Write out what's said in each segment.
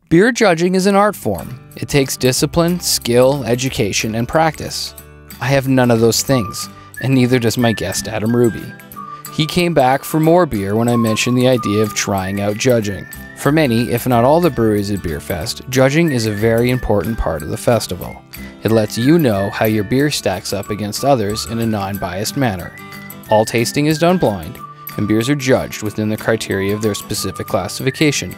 Beer judging is an art form. It takes discipline, skill, education, and practice. I have none of those things, and neither does my guest Adam Ruby. He came back for more beer when I mentioned the idea of trying out judging. For many, if not all the breweries at Beerfest, judging is a very important part of the festival. It lets you know how your beer stacks up against others in a non-biased manner. All tasting is done blind, and beers are judged within the criteria of their specific classification.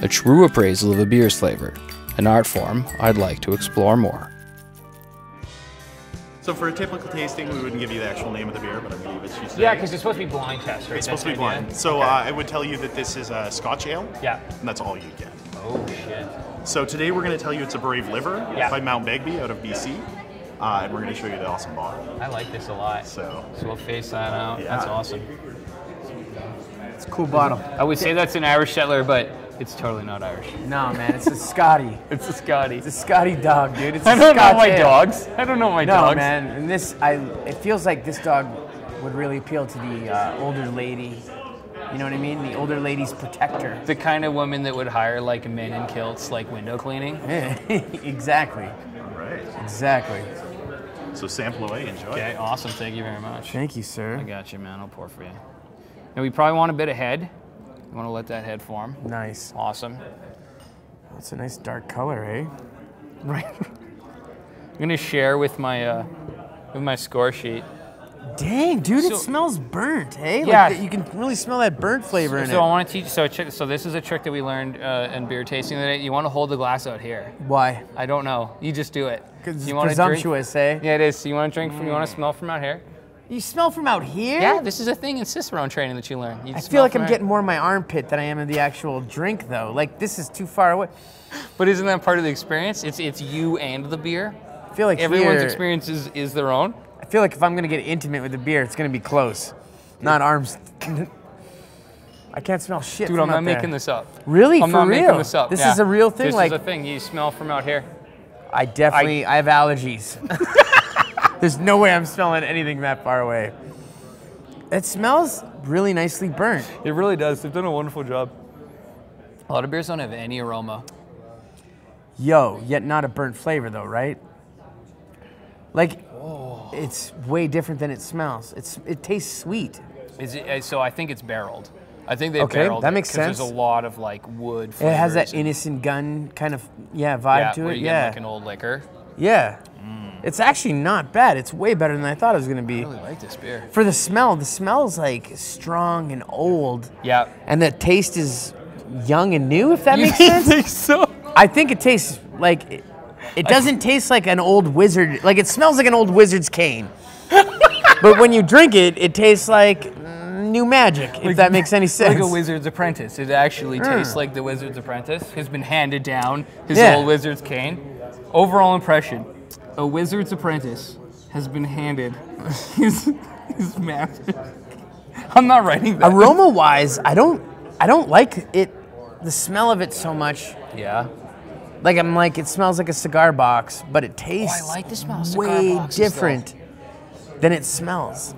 A true appraisal of a beer's flavor, an art form I'd like to explore more. So for a typical tasting, we wouldn't give you the actual name of the beer, but I'm going to give it to you today. Yeah, because it's supposed to be blind test, right? It's supposed to be blind. So okay. I would tell you that this is a Scotch ale. Yeah. And that's all you get. Oh, shit. So today we're going to tell you it's a Brave Liver by Mount Begbie out of BC. And we're going to show you the awesome bottle. I like this a lot. So we'll face that out. Yeah. That's awesome. It's a cool bottle. I would say that's an Irish settler, but it's totally not Irish. No, man, it's a Scotty. It's a Scotty. It's a Scotty dog, dude. It's I don't know my dogs. I don't know my dogs. No, man, and it feels like this dog would really appeal to the older lady. You know what I mean? The older lady's protector. The kind of woman that would hire like men in kilts, like window cleaning. Yeah, exactly. All right. Exactly. So sample away, enjoy. Okay, awesome. Thank you very much. Thank you, sir. I got you, man. I'll pour for you. Now we probably want a bit of head. You want to let that head form. Nice. Awesome. That's a nice dark color, eh? Right. I'm gonna share with my score sheet. Dang, dude, it smells burnt, hey? Yeah. Like, you can really smell that burnt flavor in it. So I want to teach. So this is a trick that we learned in beer tasting today. You want to hold the glass out here. Why? I don't know. You just do it. Because you it's presumptuous, eh? Yeah, it is. So you want to drink from? You want to smell from out here? You smell from out here? Yeah, this is a thing in cicerone training that you learn. I feel like I'm getting more in my armpit than I am in the actual drink, though. Like, this is too far away. But isn't that part of the experience? It's you and the beer. I feel like everyone's experience is their own. I feel like if I'm gonna get intimate with the beer, it's gonna be close, not arms. I can't smell shit. Dude, from I'm not out there. making this up. Really? I'm For not real? making this up. This is a real thing. This like is a thing. You smell from out here. I have allergies. There's no way I'm smelling anything that far away. It smells really nicely burnt. It really does. They've done a wonderful job. A lot of beers don't have any aroma. Yo, yet not a burnt flavor though, right? Like, it's way different than it smells. It tastes sweet. So I think it's barreled. I think they've barreled that makes it, sense. There's a lot of like wood flavors. It has that innocent gun kind of vibe to where it. You get like an old liquor. Yeah. It's actually not bad. It's way better than I thought it was gonna be. I really like this beer. For the smell's like strong and old. Yeah. And the taste is young and new, if that makes sense. You think so? I think it tastes like it doesn't taste like an old wizard. Like it smells like an old wizard's cane. But when you drink it, it tastes like new magic, if that makes any sense. Like a wizard's apprentice. It actually tastes like the wizard's apprentice has been handed down his old wizard's cane. Overall impression, a wizard's apprentice has been handed his master. I'm not writing that. Aroma-wise, I don't like it, the smell of it so much. Yeah. Like it smells like a cigar box, but it tastes I like the smell of cigar way boxes, different than it smells.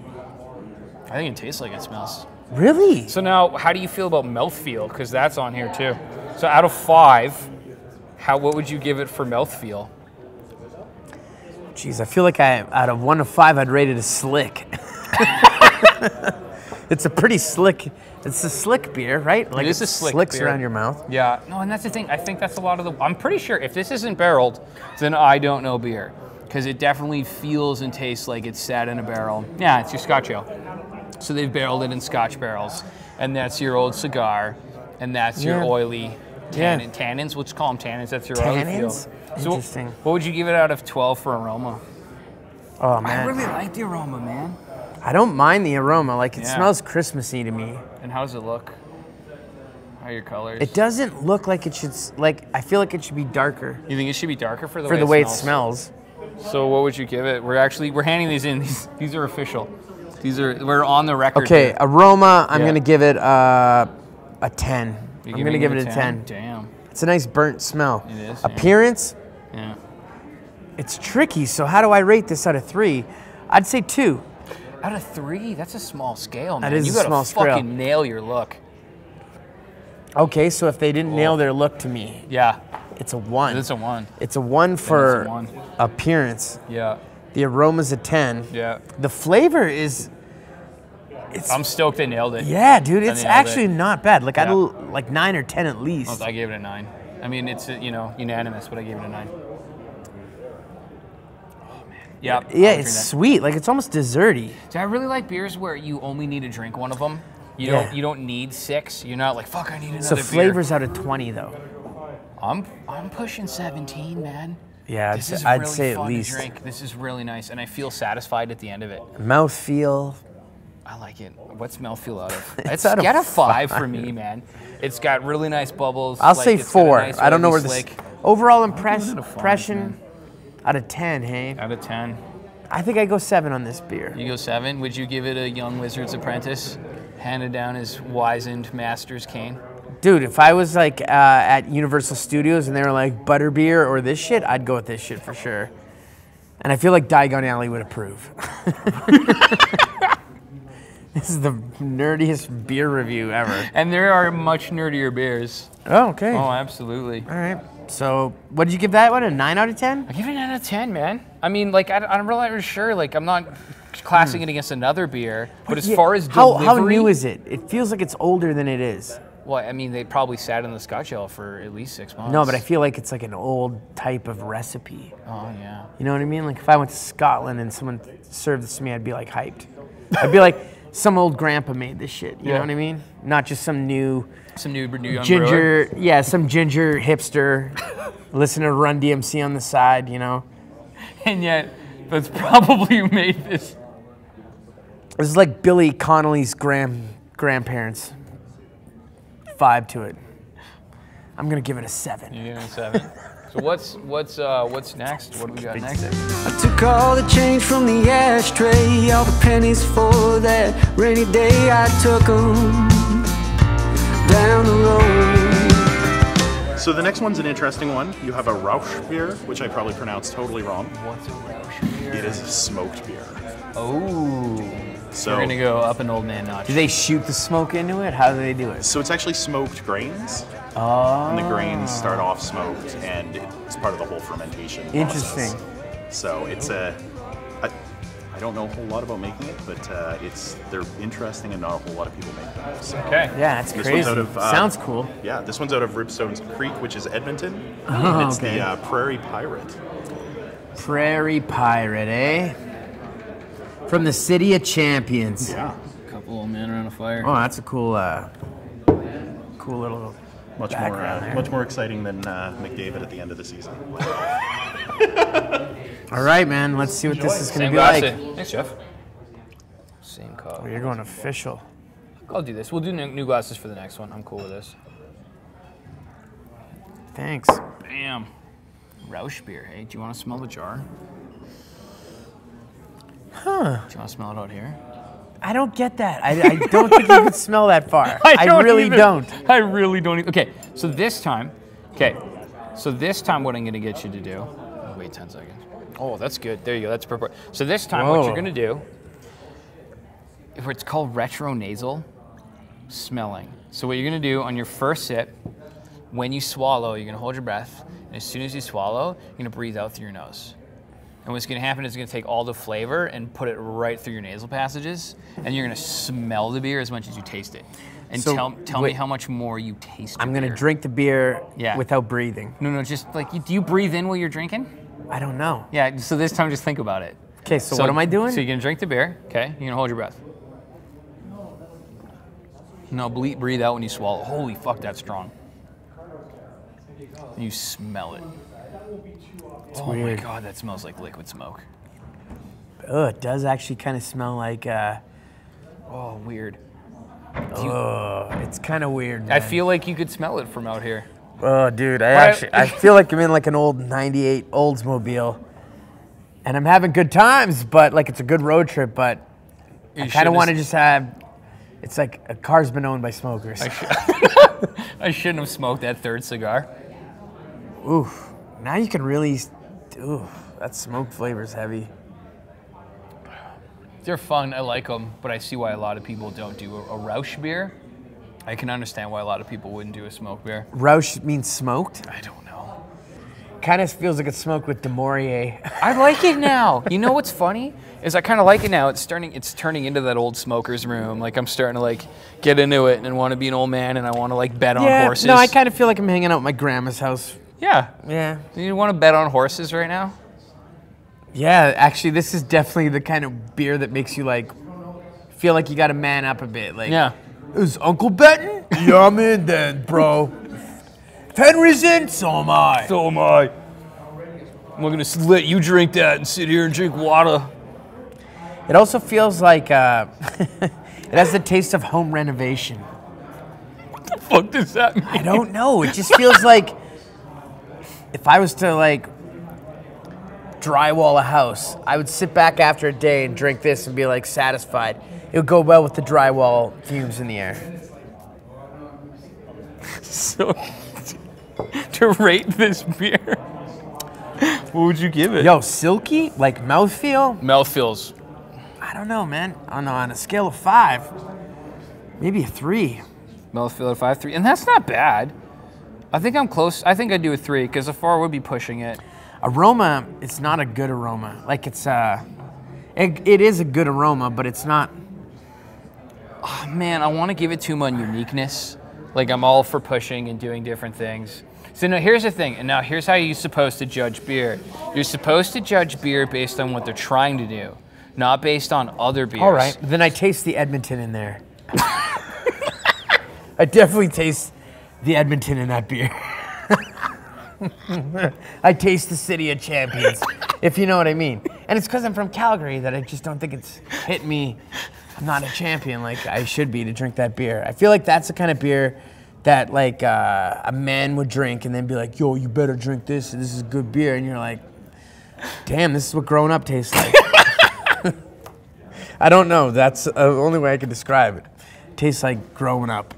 I think it tastes like it smells. Really? So now, how do you feel about mouthfeel? Because that's on here too. So out of 5, what would you give it for mouthfeel? Jeez, I feel like out of 1 to 5, I'd rate it a slick. It's a pretty slick. It's a slick beer, right? Like it is a slick slicks beer. around your mouth. Yeah. No, and that's the thing. I think that's a lot of the. I'm pretty sure if this isn't barreled, then I don't know beer, because it definitely feels and tastes like it's sat in a barrel. Yeah, it's your Scotch ale. So they've barreled it in Scotch barrels, and that's your old cigar, and that's your oily tannins. Let's call them tannins. That's your oily feel. Tannins? So Interesting. what would you give it out of 12 for aroma? Oh man, I really like the aroma, man. I don't mind the aroma. Like it smells Christmassy to me. And how does it look? How are your colors? It doesn't look like it should. Like I feel like it should be darker. You think it should be darker for the way it smells? So what would you give it? We're handing these in. These are official. We're on the record. Okay, here. aroma. I'm gonna give it a 10. I'm gonna give it a 10. Damn. It's a nice burnt smell. It is. Appearance. Yeah. It's tricky. So how do I rate this out of 3? I'd say 2. Out of 3, that's a small scale, man. That is you a small scale. You gotta fucking nail your look. Okay, so if they didn't nail their look to me, Yeah. It's a 1. It's a 1. It's a 1 for It's a 1. appearance. Yeah. The aroma's a 10. Yeah. The flavor is... I'm stoked they nailed it. Yeah, dude, it's nailed actually it. not bad. Like, Yeah. like 9 or 10 at least. I gave it a 9. I mean, it's, unanimous, but I gave it a 9. Yeah. Yeah, it's sweet. Like, it's almost desserty. So I really like beers where you only need to drink one of them. You don't need 6. You're not like, fuck, I need another So beer. flavors out of 20 though. I'm pushing 17, man. Yeah, This is I'd really say at fun least. to drink. This is really nice, and I feel satisfied at the end of it. Mouthfeel. I like it. What's mouthfeel out of? It's out of get a 5 5. for me, man. It's got really nice bubbles. I'll say it's got a 4. nice I don't know where oily this... slick. Overall Out of 5, impression man. out of 10, hey? Out of 10. I think I go 7 on this beer. You go 7. Would you give it a young wizard's apprentice, handed down his wizened master's cane? Dude, if I was like at Universal Studios and they were like butterbeer or this shit, I'd go with this shit for sure. And I feel like Diagon Alley would approve. This is the nerdiest beer review ever. And there are much nerdier beers. Oh, okay. Oh, absolutely. All right. So, what did you give that one? A 9 out of 10? I give it a 9 out of 10, man. I mean, like, I'm really sure. Like, I'm not classing it against another beer. But as far as delivery... How new is it? It feels like it's older than it is. Well, I mean, they probably sat in the Scotch ale for at least 6 months. No, but I feel like it's like an old type of recipe. Oh, yeah. You know what I mean? Like, if I went to Scotland and someone served this to me, I'd be like hyped. I'd be like, some old grandpa made this shit. You know what I mean? Not just some new... Some new young ginger, brewer. yeah, some ginger hipster. Listen to Run DMC on the side, you know? And yet, that's probably who made this. This is like Billy Connolly's grandparents. Vibe to it. I'm gonna give it a 7. You give it a 7. So what's next? What do we got next? I took all the change from the ashtray, all the pennies for that rainy day. I took 'em down the road. So the next one's an interesting one. You have a Rausch beer, which I probably pronounced totally wrong. What's a Rausch beer? It is a smoked beer. Oh. So We're gonna go up an old man notch. Do they shoot the smoke into it? How do they do it? So it's actually smoked grains. Oh. And the grains start off smoked, and it's part of the whole fermentation Interesting. process. So it's I don't know a whole lot about making it, but they're interesting and not a whole lot of people make them. So. Okay. Yeah, that's This crazy. one's out of, Sounds cool. Yeah, this one's out of Ribstone Creek, which is Edmonton. Oh, and it's okay. the Prairie Pirate. Prairie Pirate, eh? From the City of Champions. Yeah. Couple old men around a fire. Oh, that's a cool little background Much more exciting than McDavid at the end of the season. All right, man. Let's see what this is going to Same be glass. like. Thanks, Jeff. Same cup. Oh, you're going official. I'll do this. We'll do new glasses for the next one. I'm cool with this. Thanks. Bam. Rausch beer. Hey, do you want to smell the jar? Huh. Do you want to smell it out here? I don't get that. I don't think you could smell that far. I really don't. I really don't. Okay, so this time, what I'm going to get you to do, wait 10 seconds. Oh, that's good. There you go. That's perfect. So this time, what you're going to do, it's called retro nasal smelling. So what you're going to do on your first sip, when you swallow, you're going to hold your breath, and as soon as you swallow, you're going to breathe out through your nose. And what's going to happen is it's going to take all the flavor and put it right through your nasal passages, and you're going to smell the beer as much as you taste it. And So, tell me wait. how much more you taste. I'm the going to beer. drink the beer Yeah. without breathing. No, just like, do you breathe in while you're drinking? I don't know. Yeah. So this time, just think about it. Okay, so what am I doing? So you're going to drink the beer. Okay. You're going to hold your breath. Now breathe out when you swallow. Holy fuck, that's strong. You smell it. Oh weird. my god, that smells like liquid smoke. Oh, it does actually kind of smell like, Oh, weird. it's kind of weird, man. I feel like you could smell it from out here. Oh, dude, I feel like I'm in like an old 98 Oldsmobile. And I'm having good times, but like it's a good road trip, but I kind of want to just have, it's like a car's been owned by smokers. I shouldn't have smoked that third cigar. Oof. Now you can really, that smoke flavor's heavy. They're fun, I like them, but I see why a lot of people don't do a Rausch beer. I can understand why a lot of people wouldn't do a smoke beer. Rausch means smoked? I don't know. kind of feels like it's smoked with DeMaurier. I like it now. You know what's funny is I kind of like it now. It's turning into that old smoker's room. Like I'm starting to like get into it and want to be an old man and I want to like bet on horses. No, I kind of feel like I'm hanging out at my grandma's house. Yeah. Yeah. You want to bet on horses right now? Yeah, actually, this is definitely the kind of beer that makes you like feel like you got to man up a bit. Like, Yeah. Is Uncle betting? Yeah, I'm in then, bro. If Henry's in, so am I. So am I. I'm not gonna let you drink that and sit here and drink water. It also feels like it has the taste of home renovation. What the fuck does that mean? I don't know. It just feels like if I was to like drywall a house, I would sit back after a day and drink this and be like satisfied. It would go well with the drywall fumes in the air. So, to rate this beer, what would you give it? Yo, silky? Like mouthfeel? Mouthfeels. I don't know, man. I don't know. On a scale of 5, maybe a 3. Mouthfeel at 5.3, and that's not bad. I think I'm close. I think I'd do a 3 because a 4 would be pushing it. Aroma, it's not a good aroma. Like it's it is a good aroma, but it's not. Oh, man, I want to give it too much uniqueness. Like I'm all for pushing and doing different things. So now here's the thing, and now here's how you're supposed to judge beer. You're supposed to judge beer based on what they're trying to do, not based on other beers. All right, then I taste the Edmonton in there. I definitely taste the Edmonton in that beer. I taste the city of champions, if you know what I mean. And it's because I'm from Calgary that I just don't think it's hit me. I'm not a champion like I should be to drink that beer. I feel like that's the kind of beer that like a man would drink and then be like, yo, you better drink this. This is good beer. And you're like, damn, this is what growing up tastes like. I don't know. That's the only way I can describe it. It tastes like growing up.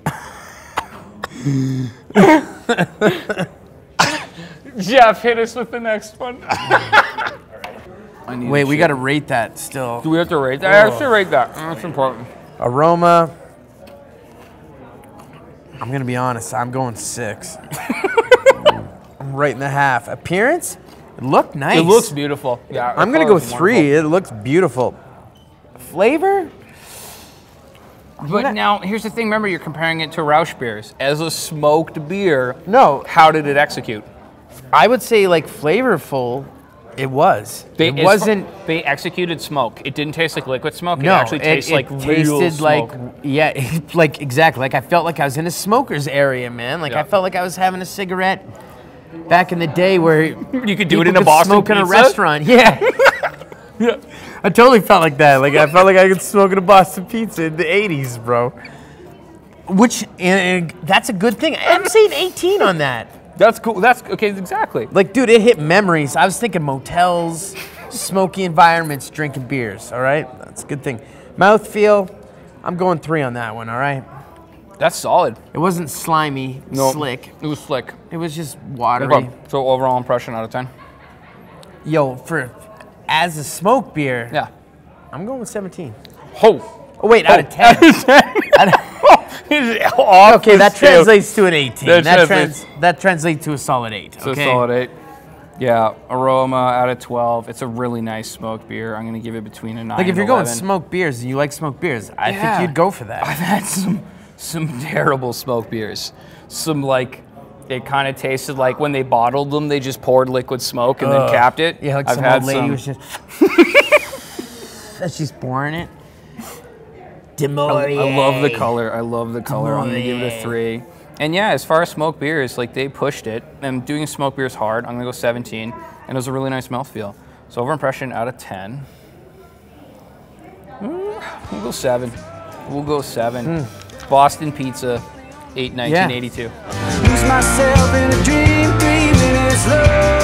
Jeff, hit us with the next one. Wait, we got to rate that still. Do we have to rate that? I have to rate that. That's important. Aroma. I'm going to be honest. I'm going 6. I'm right in the half. Appearance? It looked nice. It looks beautiful. Yeah. I'm going to go 3. It looks beautiful. Flavor? But now, here's the thing. Remember, you're comparing it to Rausch beers. As a smoked beer, No. how did it execute? I would say like flavorful. It was. It wasn't. They executed smoke. It didn't taste like liquid smoke. No, it actually tastes like real tasted smoke. like, yeah, like exactly. Like I felt like I was in a smoker's area, man. Like Yeah. I felt like I was having a cigarette back in the day where You could do it in a could Boston smoke in a pizza? restaurant. Yeah. Yeah. I totally felt like that. Like I felt like I could smoke in a Boston pizza in the 80s, bro. Which, and that's a good thing. I'm saying 18 on that. That's cool. That's okay. Exactly. Like, dude, it hit memories. I was thinking motels, smoky environments, drinking beers, all right? That's a good thing. Mouthfeel, I'm going 3 on that one, all right? That's solid. It wasn't slimy, No, slick. It was slick. It was just watery. Okay. So overall impression out of 10. Yo, as a smoke beer, Yeah. I'm going with 17. Oh. Oh, wait, out of 10. Off Okay, the that scale. translates to an 18. That That translates to a solid 8. So okay? solid 8. Yeah, aroma out of 12. It's a really nice smoked beer. I'm gonna give it between a 9 Like, if and you're going 11. smoked beers and you like smoked beers, I Yeah. think you'd go for that. I've had some terrible smoked beers. Some like it kind of tasted like when they bottled them, they just poured liquid smoke and then capped it. Yeah, like I've some had old lady some. was just that's just pouring it. I love the color. I love the color. I'm gonna give it a 3. And yeah, as far as smoked beers, like they pushed it. And doing smoked beer is hard. I'm gonna go 17. And it was a really nice mouthfeel. So over impression out of 10. We'll go 7. We'll go 7. Boston Pizza, 8/1982. Lose myself in a dream, 3 minutes love.